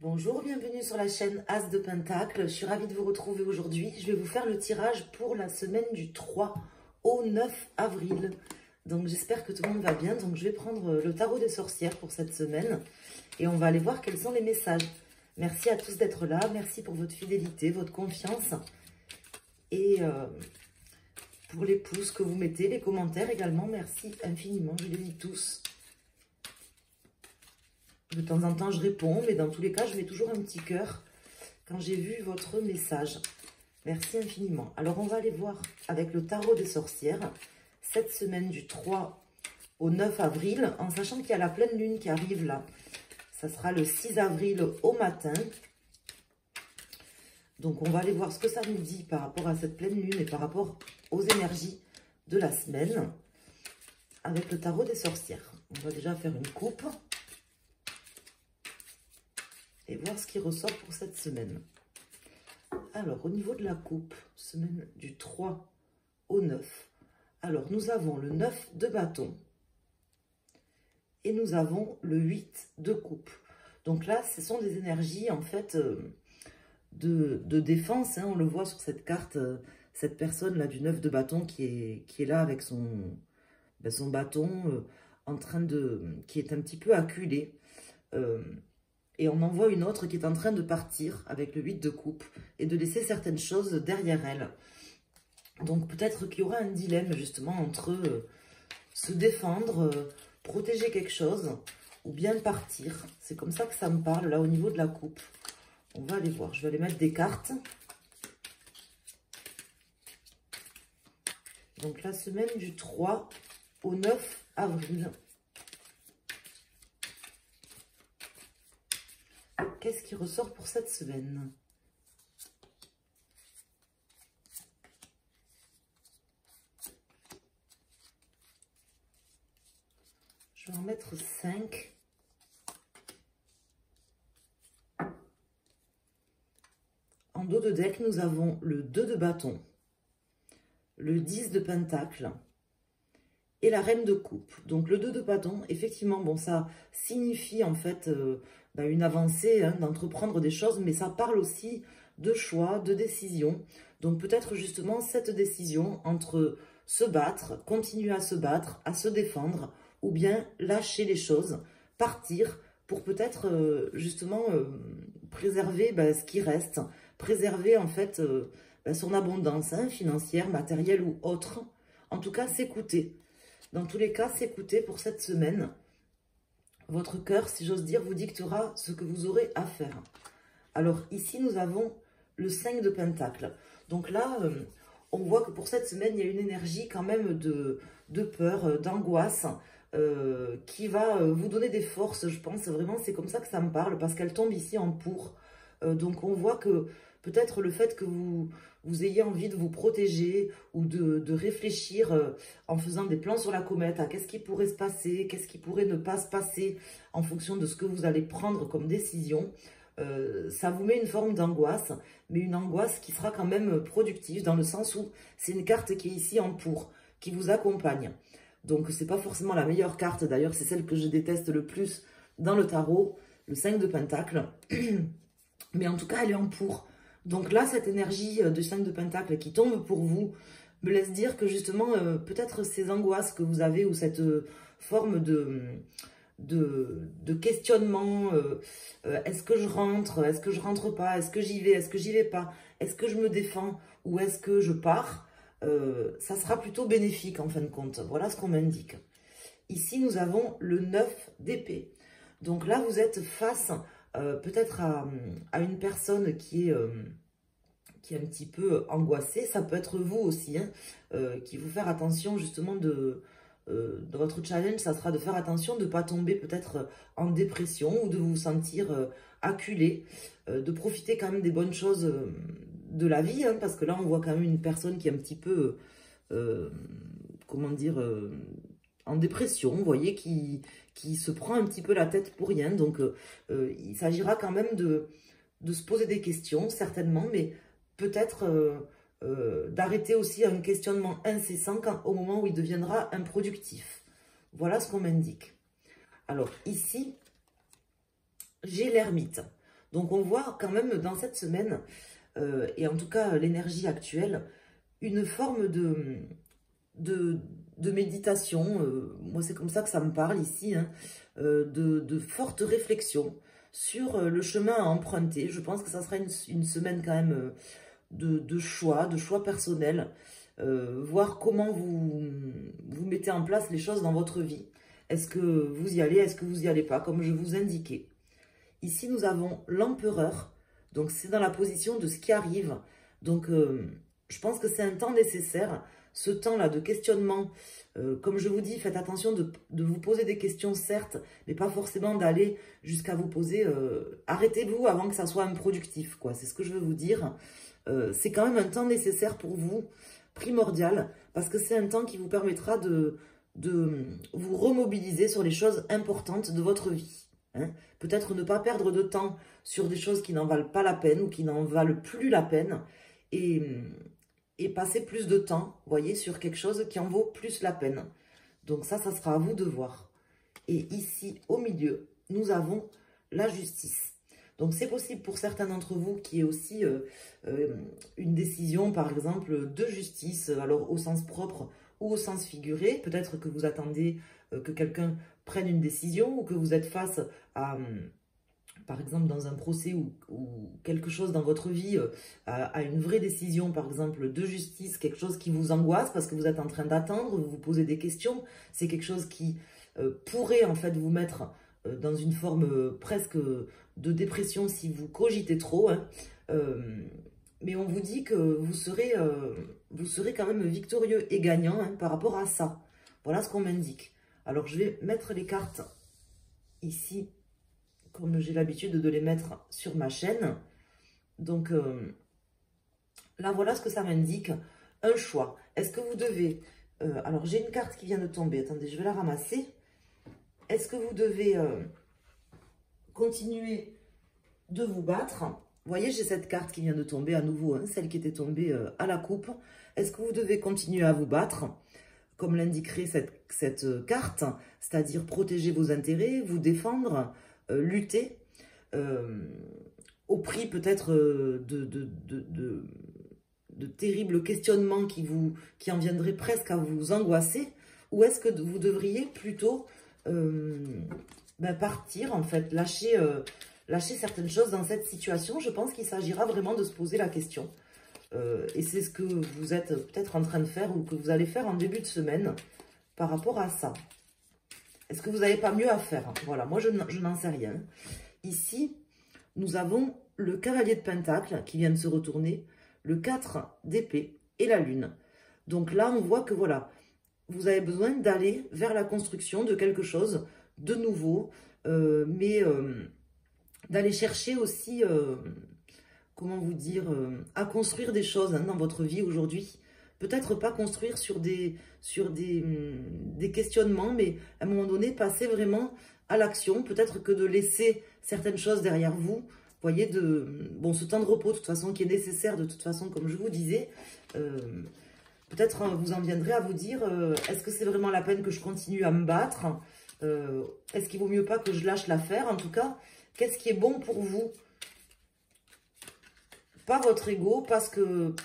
Bonjour, bienvenue sur la chaîne As de Pentacle. Je suis ravie de vous retrouver aujourd'hui. Je vais vous faire le tirage pour la semaine du 3 au 9 avril. Donc j'espère que tout le monde va bien. Donc je vais prendre le tarot des sorcières pour cette semaine et on va aller voir quels sont les messages. Merci à tous d'être là. Merci pour votre fidélité, votre confiance et pour les pouces que vous mettez, les commentaires également. Merci infiniment, je les lis tous. De temps en temps, je réponds, mais dans tous les cas, je mets toujours un petit cœur quand j'ai vu votre message. Merci infiniment. Alors, on va aller voir avec le tarot des sorcières cette semaine du 3 au 9 avril, en sachant qu'il y a la pleine lune qui arrive là. Ça sera le 6 avril au matin. Donc, on va aller voir ce que ça nous dit par rapport à cette pleine lune et par rapport aux énergies de la semaine avec le tarot des sorcières. On va déjà faire une coupe et voir ce qui ressort pour cette semaine. Alors, au niveau de la coupe, semaine du 3 au 9. Alors, nous avons le 9 de bâton. Et nous avons le 8 de coupe. Donc là, ce sont des énergies, en fait, de défense. Hein. On le voit sur cette carte, cette personne-là du 9 de bâton qui est là avec son bâton, qui est un petit peu acculé. Et on en voit une autre qui est en train de partir avec le 8 de coupe et de laisser certaines choses derrière elle. Donc peut-être qu'il y aura un dilemme justement entre se défendre, protéger quelque chose ou bien partir. C'est comme ça que ça me parle là au niveau de la coupe. On va aller voir. Je vais aller mettre des cartes. Donc la semaine du 3 au 9 avril. Qu'est-ce qui ressort pour cette semaine? Je vais en mettre 5. En dos de deck, nous avons le 2 de bâton, le 10 de pentacle et la reine de coupe. Donc le 2 de bâton, effectivement, bon, ça signifie en fait une avancée, hein, d'entreprendre des choses, mais ça parle aussi de choix, de décision. Donc peut-être justement cette décision entre se battre, continuer à se défendre, ou bien lâcher les choses, partir pour peut-être justement préserver ce qui reste, préserver en fait son abondance, hein, financière, matérielle ou autre. En tout cas, s'écouter. Dans tous les cas, s'écouter pour cette semaine. Votre cœur, si j'ose dire, vous dictera ce que vous aurez à faire. Alors ici, nous avons le 5 de pentacle. Donc là, on voit que pour cette semaine, il y a une énergie quand même de peur, d'angoisse, qui va vous donner des forces, je pense. Vraiment, c'est comme ça que ça me parle, parce qu'elle tombe ici en pour. Donc on voit que peut-être le fait que vous ayez envie de vous protéger ou de réfléchir en faisant des plans sur la comète à qu'est-ce qui pourrait se passer, qu'est-ce qui pourrait ne pas se passer en fonction de ce que vous allez prendre comme décision. Ça vous met une forme d'angoisse, mais une angoisse qui sera quand même productive dans le sens où c'est une carte qui est ici en pour, qui vous accompagne. Donc c'est pas forcément la meilleure carte, d'ailleurs c'est celle que je déteste le plus dans le tarot, le 5 de pentacle. Mais en tout cas elle est en pour. Donc là, cette énergie de 5 de pentacle qui tombe pour vous me laisse dire que justement, peut-être ces angoisses que vous avez ou cette forme de questionnement, est-ce que je rentre pas, est-ce que j'y vais pas, est-ce que je me défends ou est-ce que je pars, ça sera plutôt bénéfique en fin de compte. Voilà ce qu'on m'indique. Ici, nous avons le 9 d'épée. Donc là, vous êtes face peut-être à une personne qui est un petit peu angoissée. Ça peut être vous aussi, hein, qui faut faire attention justement dans votre challenge, ça sera de faire attention de ne pas tomber peut-être en dépression ou de vous sentir acculé, de profiter quand même des bonnes choses de la vie, hein, parce que là on voit quand même une personne qui est un petit peu, comment dire, en dépression, vous voyez, qui se prend un petit peu la tête pour rien. Donc, il s'agira quand même de se poser des questions, certainement, mais peut-être d'arrêter aussi un questionnement incessant au moment où il deviendra improductif. Voilà ce qu'on m'indique. Alors, ici, j'ai l'ermite. Donc on voit quand même dans cette semaine, et en tout cas l'énergie actuelle, une forme de méditation, moi c'est comme ça que ça me parle ici, hein, de forte réflexion sur le chemin à emprunter. Je pense que ça sera une semaine quand même de choix personnels, voir comment vous mettez en place les choses dans votre vie. Est-ce que vous y allez, est-ce que vous y allez pas, comme je vous indiquais. Ici, nous avons l'empereur, donc c'est dans la position de ce qui arrive. Donc, je pense que c'est un temps nécessaire, ce temps-là de questionnement. Comme je vous dis, faites attention de vous poser des questions, certes, mais pas forcément d'aller jusqu'à vous poser... arrêtez-vous avant que ça soit improductif, quoi. C'est ce que je veux vous dire. C'est quand même un temps nécessaire pour vous, primordial, parce que c'est un temps qui vous permettra de vous remobiliser sur les choses importantes de votre vie. Hein. Peut-être ne pas perdre de temps sur des choses qui n'en valent pas la peine ou qui n'en valent plus la peine et passer plus de temps, voyez, sur quelque chose qui en vaut plus la peine. Donc ça sera à vous de voir. Et ici, au milieu, nous avons la justice. Donc c'est possible pour certains d'entre vous qu'il y ait aussi une décision, par exemple, de justice, alors au sens propre ou au sens figuré. Peut-être que vous attendez que quelqu'un prenne une décision ou que vous êtes face à, par exemple, dans un procès ou quelque chose dans votre vie, à une vraie décision, par exemple, de justice, quelque chose qui vous angoisse parce que vous êtes en train d'attendre, vous vous posez des questions. C'est quelque chose qui pourrait, en fait, vous mettre dans une forme presque de dépression si vous cogitez trop. Hein. Mais on vous dit que vous serez quand même victorieux et gagnant hein, par rapport à ça. Voilà ce qu'on m'indique. Alors, je vais mettre les cartes ici, comme j'ai l'habitude de les mettre sur ma chaîne. Donc, là, voilà ce que ça m'indique. Un choix. Est-ce que vous devez... alors, j'ai une carte qui vient de tomber. Attendez, je vais la ramasser. Est-ce que vous devez continuer de vous battre? Vous voyez, j'ai cette carte qui vient de tomber à nouveau, hein, celle qui était tombée à la coupe. Est-ce que vous devez continuer à vous battre, comme l'indiquerait cette carte, c'est-à-dire protéger vos intérêts, vous défendre, lutter, au prix peut-être de terribles questionnements qui en viendraient presque à vous angoisser, ou est-ce que vous devriez plutôt partir, en fait, lâcher certaines choses dans cette situation? Je pense qu'il s'agira vraiment de se poser la question. Et c'est ce que vous êtes peut-être en train de faire ou que vous allez faire en début de semaine par rapport à ça. Est-ce que vous n'avez pas mieux à faire? Voilà, moi je n'en sais rien. Ici, nous avons le cavalier de Pentacle qui vient de se retourner, le 4 d'épée et la lune. Donc là, on voit que voilà, vous avez besoin d'aller vers la construction de quelque chose de nouveau, mais d'aller chercher aussi, comment vous dire, à construire des choses hein, dans votre vie aujourd'hui. Peut-être pas construire sur des questionnements, mais à un moment donné, passer vraiment à l'action. Peut-être que de laisser certaines choses derrière vous, voyez, bon, ce temps de repos, de toute façon, qui est nécessaire, de toute façon, comme je vous disais, peut-être vous en viendrez à vous dire, est-ce que c'est vraiment la peine que je continue à me battre? Est-ce qu'il vaut mieux pas que je lâche l'affaire? En tout cas, qu'est-ce qui est bon pour vous? Pas votre ego, parce que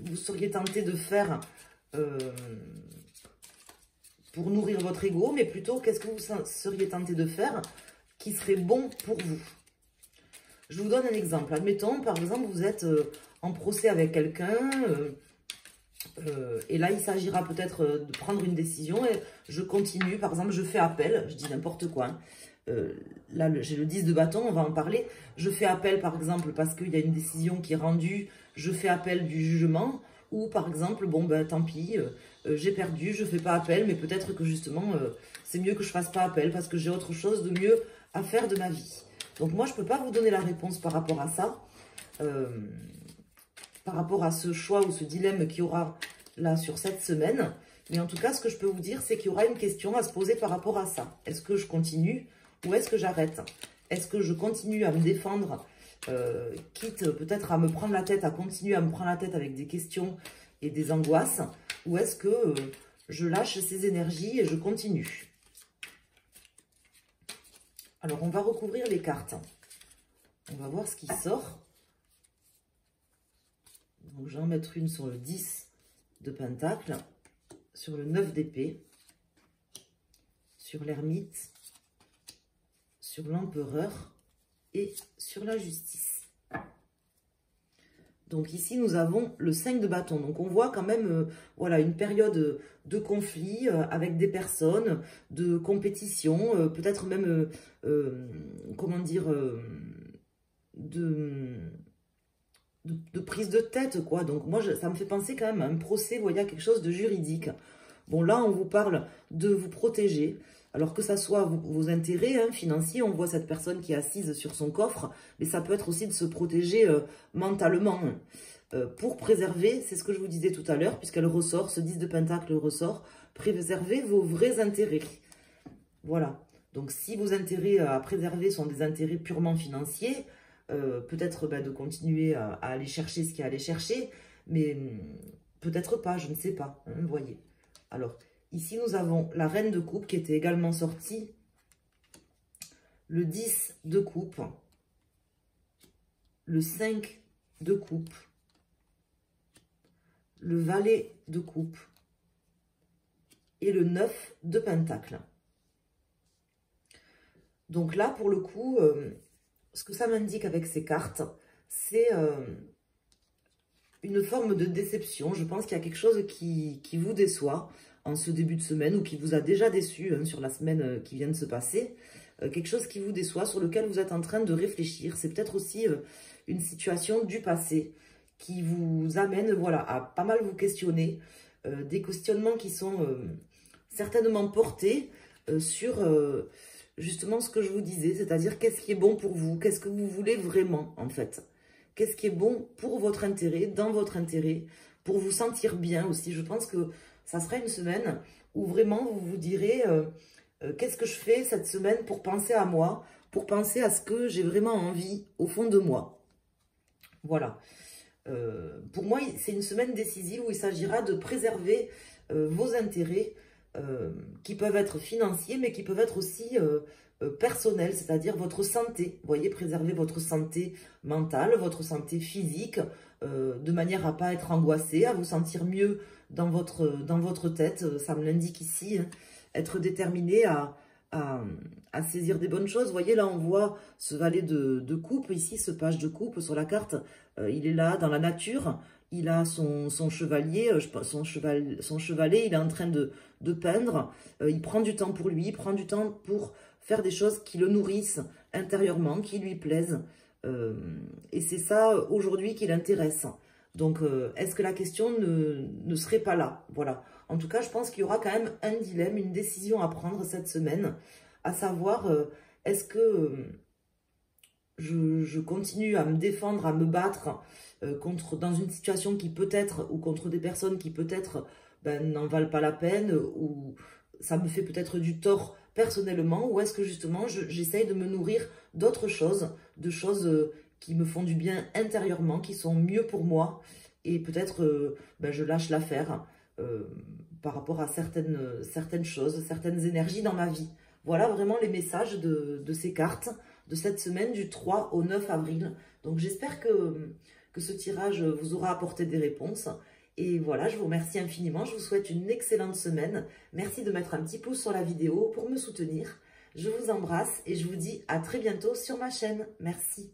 vous seriez tenté de faire pour nourrir votre ego, mais plutôt qu'est-ce que vous seriez tenté de faire qui serait bon pour vous. Je vous donne un exemple. Admettons, par exemple, vous êtes en procès avec quelqu'un, et là, il s'agira peut-être de prendre une décision, et je continue, par exemple, je fais appel, je dis n'importe quoi, hein. Là, j'ai le 10 de bâton, on va en parler. Je fais appel, par exemple, parce qu'il y a une décision qui est rendue, je fais appel du jugement, ou par exemple, bon, ben tant pis, j'ai perdu, je fais pas appel, mais peut-être que justement, c'est mieux que je fasse pas appel, parce que j'ai autre chose de mieux à faire de ma vie. Donc moi, je peux pas vous donner la réponse par rapport à ça, par rapport à ce choix ou ce dilemme qu'il y aura là sur cette semaine. Mais en tout cas, ce que je peux vous dire, c'est qu'il y aura une question à se poser par rapport à ça. Est-ce que je continue ou est-ce que j'arrête? Est-ce que je continue à me défendre, quitte peut-être à me prendre la tête, à continuer à me prendre la tête avec des questions et des angoisses? Ou est-ce que je lâche ces énergies et je continue? Alors, on va recouvrir les cartes. On va voir ce qui sort. Donc, je vais en mettre une sur le 10 de Pentacle, sur le 9 d'épée, sur l'ermite, sur l'empereur et sur la justice. Donc ici, nous avons le 5 de bâton. Donc on voit quand même voilà, une période de conflit avec des personnes, de compétition, peut-être même, comment dire, de prise de tête, quoi. Donc moi, ça me fait penser quand même à un procès, vous voyez, à quelque chose de juridique. Bon, là, on vous parle de vous protéger. Alors que ça soit vos intérêts financiers, on voit cette personne qui est assise sur son coffre, mais ça peut être aussi de se protéger mentalement. Pour préserver, c'est ce que je vous disais tout à l'heure, puisqu'elle ressort, ce 10 de Pentacle ressort, préserver vos vrais intérêts. Voilà. Donc si vos intérêts à préserver sont des intérêts purement financiers, peut-être de continuer à aller chercher ce qu'il y a à aller chercher, mais peut-être pas, je ne sais pas, vous voyez. Alors, ici, nous avons la reine de coupe qui était également sortie. Le 10 de coupe. Le 5 de coupe. Le valet de coupe. Et le 9 de pentacle. Donc là, pour le coup, ce que ça m'indique avec ces cartes, c'est une forme de déception. Je pense qu'il y a quelque chose qui vous déçoit en ce début de semaine ou qui vous a déjà déçu sur la semaine qui vient de se passer. Quelque chose qui vous déçoit, sur lequel vous êtes en train de réfléchir. C'est peut-être aussi une situation du passé qui vous amène voilà, à pas mal vous questionner. Des questionnements qui sont certainement portés sur justement ce que je vous disais, c'est-à-dire qu'est-ce qui est bon pour vous, qu'est-ce que vous voulez vraiment en fait. Qu'est-ce qui est bon pour votre intérêt, dans votre intérêt, pour vous sentir bien aussi. Je pense que ça sera une semaine où vraiment vous vous direz qu'est-ce que je fais cette semaine pour penser à moi, pour penser à ce que j'ai vraiment envie au fond de moi. Voilà. Pour moi, c'est une semaine décisive où il s'agira de préserver vos intérêts qui peuvent être financiers, mais qui peuvent être aussi personnels, c'est-à-dire votre santé. Vous voyez, préserver votre santé mentale, votre santé physique, de manière à ne pas être angoissé, à vous sentir mieux dans votre tête. Ça me l'indique ici, hein. Être déterminé à saisir des bonnes choses. Vous voyez, là, on voit ce valet de coupe, ici, ce page de coupe sur la carte. Il est là, dans la nature. Il a son chevalier, son chevalet, il est en train de peindre. Il prend du temps pour lui, il prend du temps pour faire des choses qui le nourrissent intérieurement, qui lui plaisent. Et c'est ça, aujourd'hui, qui l'intéresse. Donc, est-ce que la question ne serait pas là? Voilà. En tout cas, je pense qu'il y aura quand même un dilemme, une décision à prendre cette semaine, à savoir, est-ce que je continue à me défendre, à me battre dans une situation qui peut-être, ou contre des personnes qui peut-être n'en valent pas la peine, ou ça me fait peut-être du tort personnellement, ou est-ce que justement j'essaye de me nourrir d'autres choses, de choses qui me font du bien intérieurement, qui sont mieux pour moi, et peut-être je lâche l'affaire par rapport à certaines choses, certaines énergies dans ma vie. Voilà vraiment les messages de ces cartes de cette semaine du 3 au 9 avril. Donc j'espère que ce tirage vous aura apporté des réponses. Et voilà, je vous remercie infiniment. Je vous souhaite une excellente semaine. Merci de mettre un petit pouce sur la vidéo pour me soutenir. Je vous embrasse et je vous dis à très bientôt sur ma chaîne. Merci.